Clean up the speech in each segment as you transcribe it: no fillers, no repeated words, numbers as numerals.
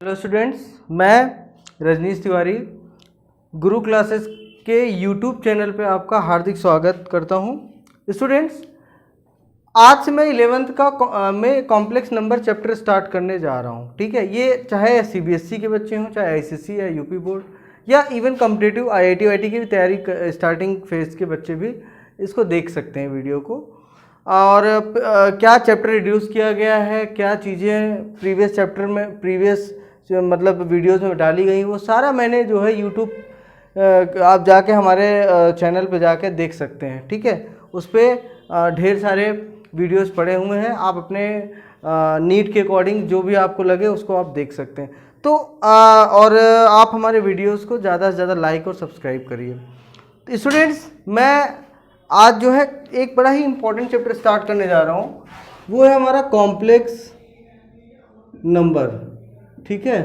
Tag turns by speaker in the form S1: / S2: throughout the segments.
S1: Hello students, मैं रजनीश तिवारी गुरु classes के YouTube channel पे आपका हार्दिक स्वागत करता हूं। स्टूडेंट्स, आज से मैं 11th का में कॉम्प्लेक्स नंबर चैप्टर स्टार्ट करने जा रहा हूं। ठीक है, ये चाहे सीबीएसई के बच्चे हों, चाहे आईसीएसई या यूपी बोर्ड या इवन कॉम्पिटिटिव आईआईटी वाईटी की भी तैयारी स्टार्टिंग फेज के बच्चे भी इसको देख सकते हैं वीडियो को। और क्या चैप्टर रिड्यूस किया गया है, क्या चीज़ें प्रीवियस चैप्टर में मतलब वीडियोस में डाली गई, वो सारा मैंने जो है यूट्यूब आप जाके हमारे चैनल पे जाके देख सकते हैं। ठीक है, उस पर ढेर सारे वीडियोस पड़े हुए हैं, आप अपने नीड के अकॉर्डिंग जो भी आपको लगे उसको आप देख सकते हैं। तो और आप हमारे वीडियोस को ज़्यादा से ज़्यादा लाइक और सब्सक्राइब करिए। तो स्टूडेंट्स, मैं आज जो है एक बड़ा ही इम्पोर्टेंट चैप्टर स्टार्ट करने जा रहा हूँ, वो है हमारा कॉम्प्लेक्स नंबर। ठीक है,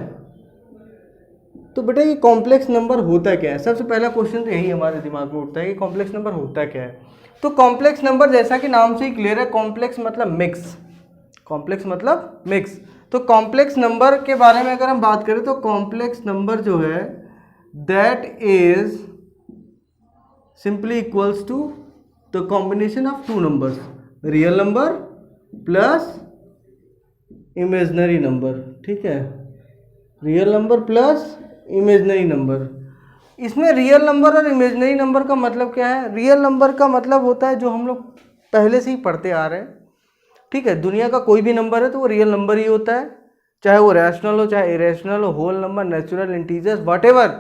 S1: तो बेटा ये कॉम्प्लेक्स नंबर होता क्या है? सबसे पहला क्वेश्चन तो यही हमारे दिमाग में उठता है कि कॉम्प्लेक्स नंबर होता क्या है। तो कॉम्प्लेक्स नंबर जैसा कि नाम से ही क्लियर है, कॉम्प्लेक्स मतलब मिक्स। कॉम्प्लेक्स मतलब मिक्स। तो कॉम्प्लेक्स नंबर के बारे में अगर हम बात करें तो कॉम्प्लेक्स नंबर जो है that is simply equals to the combination of two numbers, real number plus imaginary number. ठीक है, real number plus imaginary number. इसमें रियल नंबर और इमेजिनरी नंबर का मतलब क्या है? रियल नंबर का मतलब होता है जो हम लोग पहले से ही पढ़ते आ रहे हैं। ठीक है, दुनिया का कोई भी नंबर है तो वो रियल नंबर ही होता है, चाहे वो रैशनल हो, चाहे इरेशनल हो, whole number, natural, integers, whatever,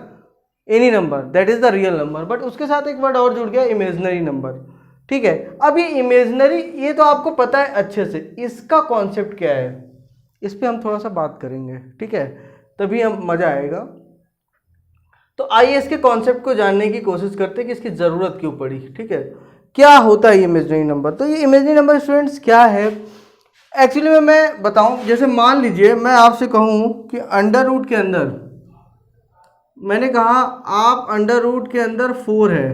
S1: any number, that is the real number. But उसके साथ एक वर्ड और जुड़ गया, इमेजिनरी नंबर। ठीक है, अब ये इमेजिनरी, ये तो आपको पता है अच्छे से, इसका कॉन्सेप्ट क्या है इस पर हम थोड़ा सा बात करेंगे। ठीक है, तभी हम मज़ा आएगा। तो आइए इसके कॉन्सेप्ट को जानने की कोशिश करते हैं कि इसकी ज़रूरत क्यों पड़ी। ठीक है, क्या होता है ये इमेजिनरी नंबर? तो ये इमेजिनरी नंबर स्टूडेंट्स क्या है एक्चुअली में मैं बताऊं। जैसे मान लीजिए मैं आपसे कहूं कि अंडर रूट के अंदर, मैंने कहा आप अंडर रूट के अंदर 4 है।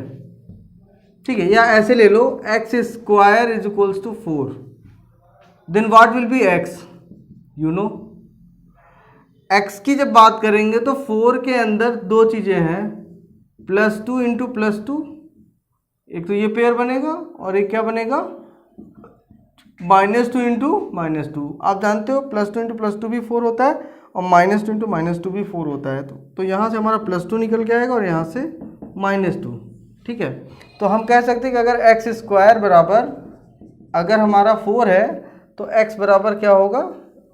S1: ठीक है, या ऐसे ले लो x square is equals to 4, then what will be x? You know, x की जब बात करेंगे तो 4 के अंदर दो चीज़ें हैं, +2 इंटू +2, एक तो ये पेयर बनेगा और एक क्या बनेगा, -2 इंटू -2। आप जानते हो +2 इंटू +2 भी 4 होता है और -2 इंटू -2 भी 4 होता है। तो यहाँ से हमारा +2 निकल के आएगा और यहाँ से -2। ठीक है, तो हम कह सकते हैं कि अगर एक्स स्क्वायर बराबर, अगर हमारा 4 है तो x बराबर क्या होगा,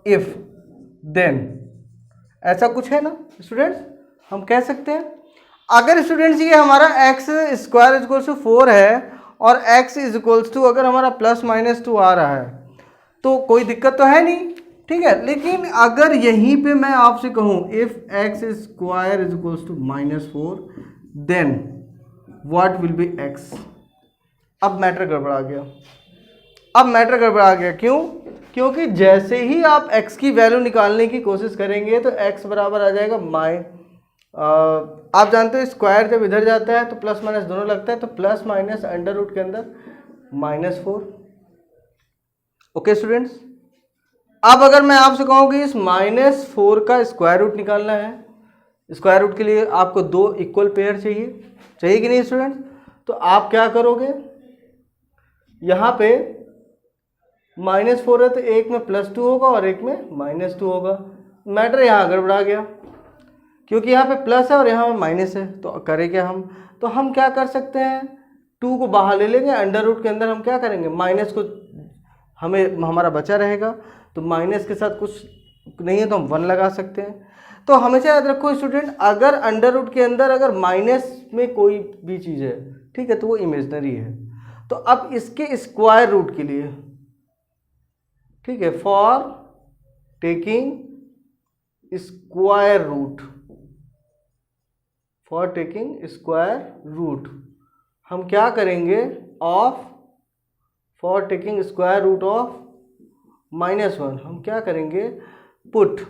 S1: इफ देन, ऐसा कुछ है ना स्टूडेंट्स, हम कह सकते हैं। अगर स्टूडेंट्स ये हमारा x square is equals to 4 है और x इज इक्वल्स टू अगर हमारा +-2 आ रहा है तो कोई दिक्कत तो है नहीं। ठीक है, लेकिन अगर यहीं पे मैं आपसे कहूँ if x square is equals to -4 then what will be x, अब मैटर गड़बड़ा गया। अब मैटर गड़बड़ा गया क्यों? क्योंकि जैसे ही आप x की वैल्यू निकालने की कोशिश करेंगे तो x बराबर आ जाएगा आप जानते हो स्क्वायर जब इधर जाता है तो प्लस माइनस दोनों लगता है, तो प्लस माइनस अंडर रूट के अंदर -4। ओके स्टूडेंट्स, अब अगर मैं आपसे कहूँ कि इस -4 का स्क्वायर रूट निकालना है, स्क्वायर रूट के लिए आपको 2 इक्वल पेयर चाहिए कि नहीं स्टूडेंट्स? तो आप क्या करोगे, यहाँ पे -4 है तो एक में +2 होगा और एक में -2 होगा। मैटर यहाँ गड़बड़ा गया क्योंकि यहाँ पे प्लस है और यहाँ पे माइनस है। तो करें क्या हम? तो हम क्या कर सकते हैं, 2 को बाहर ले लेंगे, अंडर रूट के अंदर हम क्या करेंगे, माइनस को हमें हमारा बचा रहेगा, तो माइनस के साथ कुछ नहीं है तो हम 1 लगा सकते हैं। तो हमेशा याद रखो स्टूडेंट, अगर अंडर रूट के अंदर अगर माइनस में कोई भी चीज़ है, ठीक है, तो वो इमेजिनरी है। तो अब इसके स्क्वायर रूट के लिए, ठीक है, for taking square root, for taking square root हम क्या करेंगे, for taking square root of -1 हम क्या करेंगे, put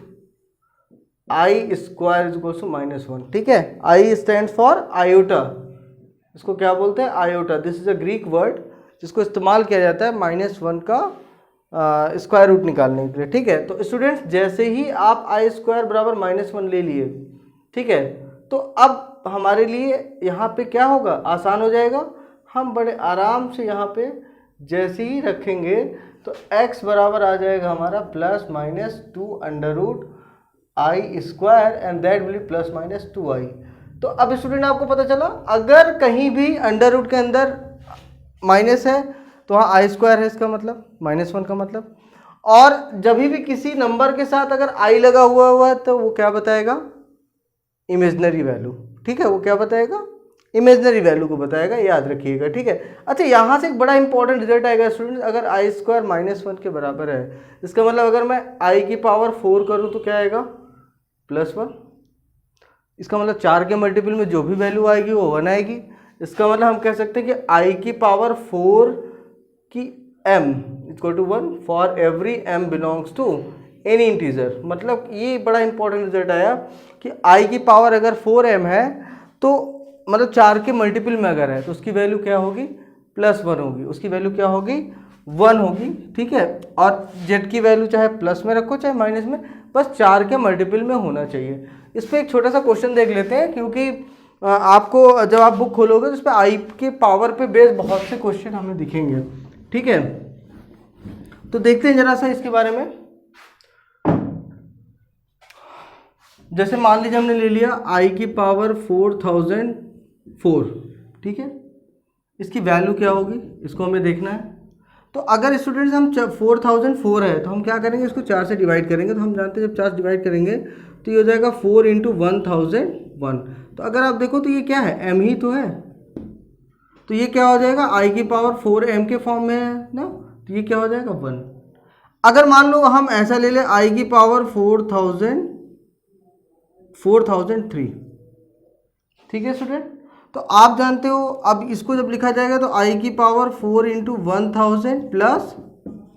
S1: i square is equal to -1। ठीक है, i स्टैंड फॉर आयोटा, इसको क्या बोलते हैं, iota. This is a Greek word जिसको इस्तेमाल किया जाता है -1 का स्क्वायर रूट निकालने के लिए, ठीक है। तो स्टूडेंट्स जैसे ही आप आई स्क्वायर बराबर -1 ले लिए, ठीक है, तो अब हमारे लिए यहाँ पे क्या होगा, आसान हो जाएगा। हम बड़े आराम से यहाँ पे जैसे ही रखेंगे तो x बराबर आ जाएगा हमारा ±2 √i square and that will B ±2i। तो अब स्टूडेंट आपको पता चला, अगर कहीं भी अंडर रूट के अंदर माइनस है तो वहाँ आई स्क्वायर है, इसका मतलब -1 का मतलब। और जब भी किसी नंबर के साथ अगर आई लगा हुआ है तो वो क्या बताएगा, इमेजनरी वैल्यू, ठीक है, वो क्या बताएगा, इमेजनरी वैल्यू को बताएगा, याद रखिएगा, ठीक है। अच्छा, यहाँ से एक बड़ा इंपॉर्टेंट रिजल्ट आएगा स्टूडेंट, अगर आई स्क्वायर -1 के बराबर है, इसका मतलब अगर मैं आई की पावर 4 करूँ तो क्या आएगा, +1। इसका मतलब 4 के मल्टीपल में जो भी वैल्यू आएगी वो 1 आएगी। इसका मतलब हम कह सकते हैं कि आई की पावर 4 की m = 1 for every m belongs to any integer. मतलब ये बड़ा इंपॉर्टेंट रिजल्ट आया कि आई की पावर अगर 4m है तो मतलब 4 के मल्टीपल में अगर है तो उसकी वैल्यू क्या होगी, +1 होगी, उसकी वैल्यू क्या होगी, 1 होगी, ठीक है। और z की वैल्यू चाहे प्लस में रखो चाहे माइनस में, बस 4 के मल्टीपल में होना चाहिए। इस पर एक छोटा सा क्वेश्चन देख लेते हैं, क्योंकि आपको जब आप बुक खोलोगे तो उस पर आई के पावर पे बेस बहुत से क्वेश्चन हमें दिखेंगे, ठीक है। तो देखते हैं जरा सा इसके बारे में। जैसे मान लीजिए हमने ले लिया आई की पावर 4004, ठीक है, इसकी वैल्यू क्या होगी इसको हमें देखना है। तो अगर स्टूडेंट्स हम 4004 है तो हम क्या करेंगे, इसको 4 से डिवाइड करेंगे। तो हम जानते हैं जब 4 से डिवाइड करेंगे तो ये हो जाएगा 4 × 1001। तो अगर आप देखो तो ये क्या है, m ही तो है, तो ये क्या हो जाएगा, आई की पावर 4m के फॉर्म में है ना, तो ये क्या हो जाएगा 1। अगर मान लो हम ऐसा ले लें आई की पावर 4003, ठीक है स्टूडेंट। तो आप जानते हो अब इसको जब लिखा जाएगा तो आई की पावर 4 × 1000 +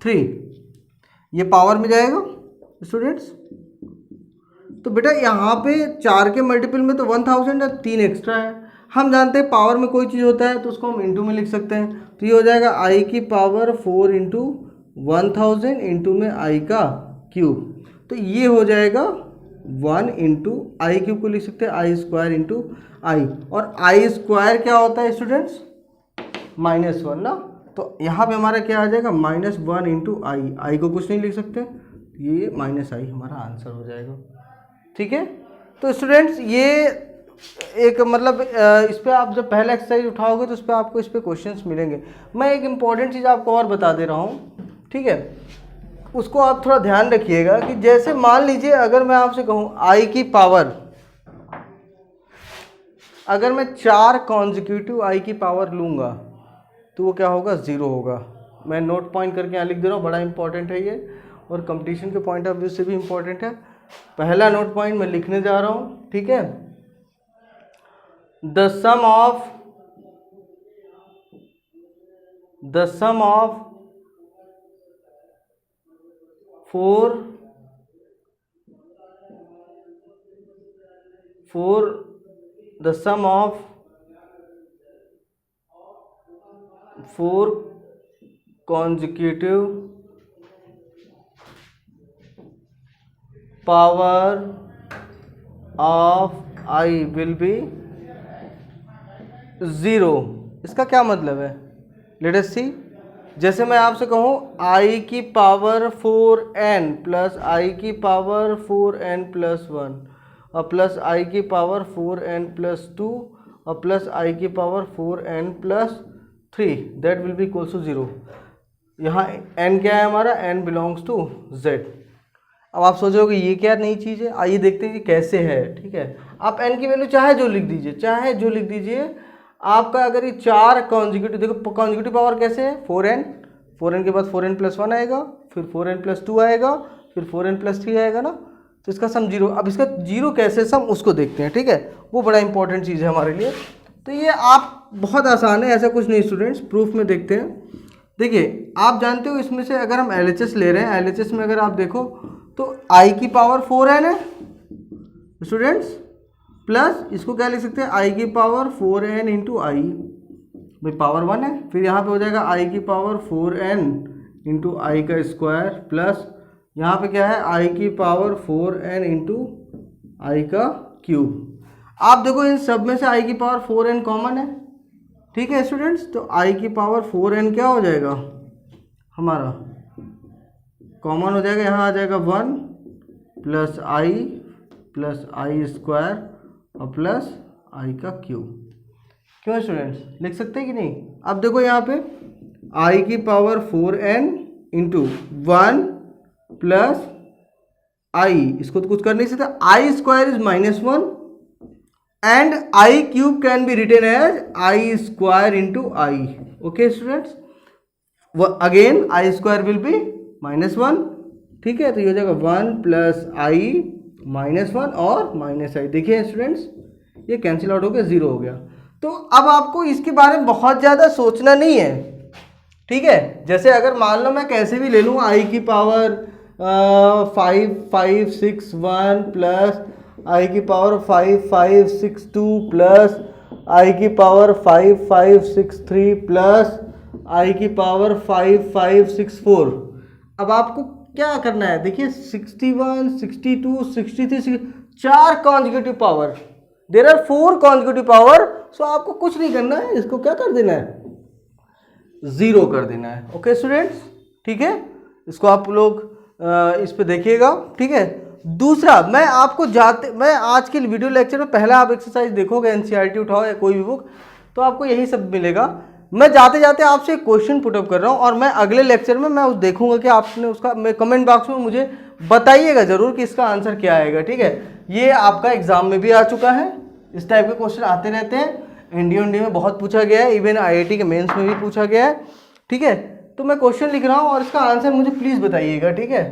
S1: 3, ये पावर में जाएगा स्टूडेंट्स। तो बेटा यहाँ पे 4 के मल्टीपल में तो 1000 है, 3 एक्स्ट्रा है। हम जानते हैं पावर में कोई चीज़ होता है तो उसको हम इंटू में लिख सकते हैं। तो ये हो जाएगा आई की पावर 4 × 1000 इंटू में आई का क्यूब, तो ये हो जाएगा 1 × आई क्यूब को लिख सकते हैं आई स्क्वायर इंटू आई। और आई स्क्वायर क्या होता है स्टूडेंट्स, -1 ना। तो यहाँ पे हमारा क्या आ जाएगा, -1 × आई। आई को कुछ नहीं लिख सकते, ये -i हमारा आंसर हो जाएगा, ठीक है। तो स्टूडेंट्स ये एक मतलब इस पर आप जब पहला एक्सरसाइज उठाओगे तो इस पर आपको इस पर क्वेश्चंस मिलेंगे। मैं एक इम्पॉर्टेंट चीज़ आपको और बता दे रहा हूँ, ठीक है, उसको आप थोड़ा ध्यान रखिएगा कि जैसे मान लीजिए अगर मैं आपसे कहूँ आई की पावर, अगर मैं 4 कॉन्जिक्यूटिव आई की पावर लूँगा तो वो क्या होगा, 0 होगा। मैं नोट पॉइंट करके यहाँ लिख दे रहा हूँ, बड़ा इंपॉर्टेंट है ये और कंपटीशन के पॉइंट ऑफ व्यू से भी इंपॉर्टेंट है। पहला नोट पॉइंट मैं लिखने जा रहा हूँ, ठीक है। The sum of 4 consecutive power of I will be 0। इसका क्या मतलब है, लेट अस सी। जैसे मैं आपसे कहूँ आई की पावर 4n प्लस आई की पावर 4n + 1 और प्लस आई की पावर 4n + 2 और प्लस आई की power 4n + 3, that will be equals to 0। यहाँ n क्या है हमारा, n बिलोंग्स टू z। अब आप सोचोगे ये क्या नई चीज़ है, आइए देखते हैं कि कैसे है, ठीक है। आप n की वैल्यू चाहे जो लिख दीजिए, आपका अगर ये 4 कॉन्जिक्यूटिव, देखो कॉन्जिक्यूटिव पावर कैसे है, 4n के बाद 4n + 1 आएगा, फिर 4n + 2 आएगा, फिर 4n + 3 आएगा ना, तो इसका सम 0। अब इसका 0 कैसे सम उसको देखते हैं, ठीक है, वो बड़ा इंपॉर्टेंट चीज़ है हमारे लिए। तो ये आप बहुत आसान है, ऐसा कुछ नहीं स्टूडेंट्स, प्रूफ में देखते हैं। देखिए आप जानते हो इसमें से अगर हम LHS ले रहे हैं, LHS में अगर आप देखो तो आई की पावर 4n है स्टूडेंट्स, प्लस इसको क्या लिख सकते हैं, आई की पावर 4n × आई, भाई पावर 1 है, फिर यहाँ पे हो जाएगा आई की पावर 4n इंटू आई का स्क्वायर प्लस यहाँ पे क्या है आई की पावर 4n इंटू आई का क्यूब। आप देखो इन सब में से आई की पावर 4n कॉमन है, ठीक है स्टूडेंट्स। तो आई की पावर 4n क्या हो जाएगा हमारा, कॉमन हो जाएगा, यहाँ आ जाएगा 1 प्लस आई स्क्वायर और प्लस आई का क्यूब। क्यों स्टूडेंट्स, लिख सकते हैं कि नहीं। अब देखो यहाँ पे आई की पावर 4n इंटू 1 प्लस आई, इसको तो कुछ कर नहीं सकता, i square is -1 and i cube can be written as i square into i. Okay students, again i square will be -1, ठीक है। तो ये हो जाएगा 1 प्लस आई -1 और माइनस आई। देखिए स्टूडेंट्स ये कैंसिल आउट हो गया, 0 हो गया। तो अब आपको इसके बारे में बहुत ज़्यादा सोचना नहीं है, ठीक है। जैसे अगर मान लो मैं कैसे भी ले लूँ आई की पावर 5561 प्लस आई की पावर 5562 प्लस आई की पावर 5563 प्लस आई की पावर 5564। अब आपको क्या करना है, देखिए 61, 62, 63, 4 consecutive power, there are 4 consecutive power. So आपको कुछ नहीं करना है, इसको क्या कर देना है, 0 कर देना है। ओके स्टूडेंट्स, ठीक है, इसको आप लोग इस पे देखिएगा, ठीक है। दूसरा मैं आज के वीडियो लेक्चर में पहला आप एक्सरसाइज देखोगे, एनसीईआरटी उठाओ या कोई भी बुक, तो आपको यही सब मिलेगा। मैं जाते जाते आपसे एक क्वेश्चन पुटअप कर रहा हूँ और मैं अगले लेक्चर में मैं देखूंगा कि आपने उसका, मैं कमेंट बॉक्स में मुझे बताइएगा जरूर कि इसका आंसर क्या आएगा, ठीक है। ये आपका एग्जाम में भी आ चुका है, इस टाइप के क्वेश्चन आते रहते हैं, एनडीए में बहुत पूछा गया है, इवन आईआईटी के मेंस में भी पूछा गया है, ठीक है। तो मैं क्वेश्चन लिख रहा हूँ और इसका आंसर मुझे प्लीज़ बताइएगा, ठीक है।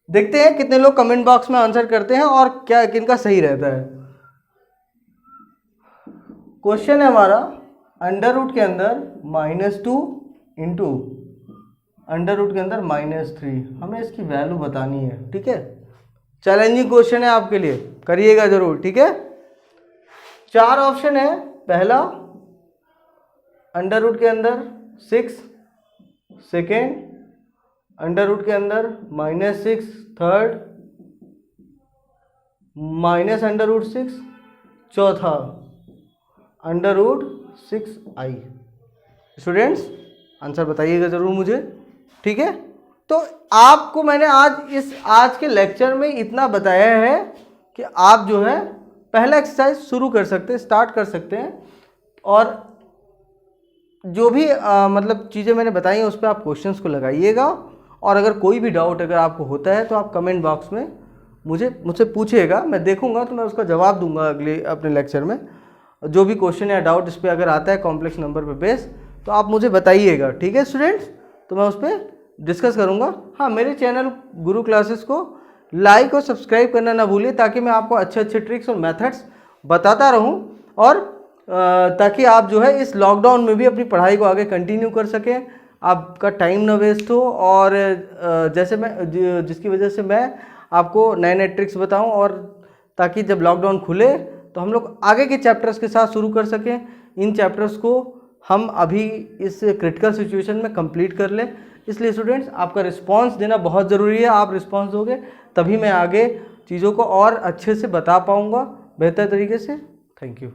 S1: देखते हैं कितने लोग कमेंट बॉक्स में आंसर करते हैं और क्या किनका सही रहता है। क्वेश्चन है हमारा अंडर रूट के अंदर -2 इंटू अंडर रूट के अंदर -3, हमें इसकी वैल्यू बतानी है, ठीक है। चैलेंजिंग क्वेश्चन है आपके लिए, करिएगा जरूर, ठीक है। 4 ऑप्शन है। पहला अंडर रूट के अंदर 6, सेकेंड अंडर रूट के अंदर -6, थर्ड माइनस अंडर रूट 6, चौथा under root 6i। Students answer बताइएगा ज़रूर मुझे, ठीक है। तो आपको मैंने आज के लेक्चर में इतना बताया है कि आप जो है पहला एक्सरसाइज शुरू कर सकते हैं, स्टार्ट कर सकते हैं, और जो भी मतलब चीज़ें मैंने बताई हैं उस पर आप क्वेश्चंस को लगाइएगा। और अगर कोई भी डाउट अगर आपको होता है तो आप कमेंट बॉक्स में मुझसे पूछिएगा, मैं देखूंगा तो मैं उसका जवाब दूंगा अगले अपने लेक्चर में। जो भी क्वेश्चन या डाउट इस पर अगर आता है कॉम्प्लेक्स नंबर पे बेस, तो आप मुझे बताइएगा, ठीक है स्टूडेंट्स। तो मैं उस पर डिस्कस करूँगा। हाँ, मेरे चैनल गुरु क्लासेस को लाइक और सब्सक्राइब करना ना भूलिए, ताकि मैं आपको अच्छे अच्छे ट्रिक्स और मेथड्स बताता रहूँ, और ताकि आप जो है इस लॉकडाउन में भी अपनी पढ़ाई को आगे कंटिन्यू कर सकें, आपका टाइम ना वेस्ट हो, और जैसे मैं जिसकी वजह से मैं आपको नए नए ट्रिक्स बताऊं, और ताकि जब लॉकडाउन खुले तो हम लोग आगे के चैप्टर्स के साथ शुरू कर सकें। इन चैप्टर्स को हम अभी इस क्रिटिकल सिचुएशन में कंप्लीट कर लें। इसलिए स्टूडेंट्स आपका रिस्पांस देना बहुत ज़रूरी है। आप रिस्पांस दोगे तभी मैं आगे चीज़ों को और अच्छे से बता पाऊँगा बेहतर तरीके से। Thank you.